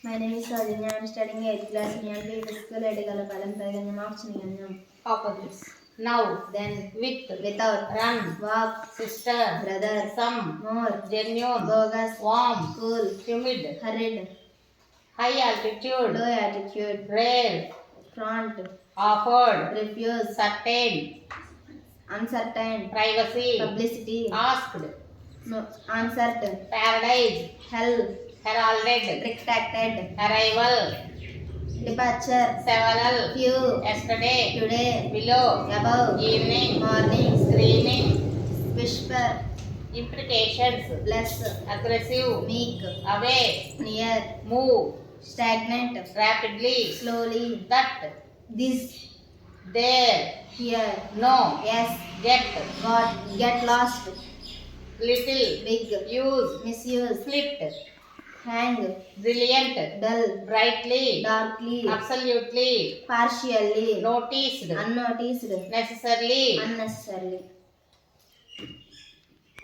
My name is Sajanya. I am studying 8th class. Nearly physical edible palam paganyam of Opposites. Now, then, with, without, run, walk, sister, brother, some, more, genuine, bogus, warm, cool, humid, hurried, high altitude, low attitude, rare, front, offered, refuse, certain, uncertain, privacy, publicity, asked, no, uncertain, paradise, hell, heralded, retracted, arrival, departure, several, few, yesterday, today, below, above, evening, morning, screaming, whisper, implications, bless, aggressive, meek, away, near, move, stagnant, rapidly, slowly, that, this, there, here, no, yes, get, got, get lost, little, big, use, misuse, split, hang, brilliant, dull, brightly, darkly, absolutely, partially, noticed, unnoticed, necessarily, unnecessarily.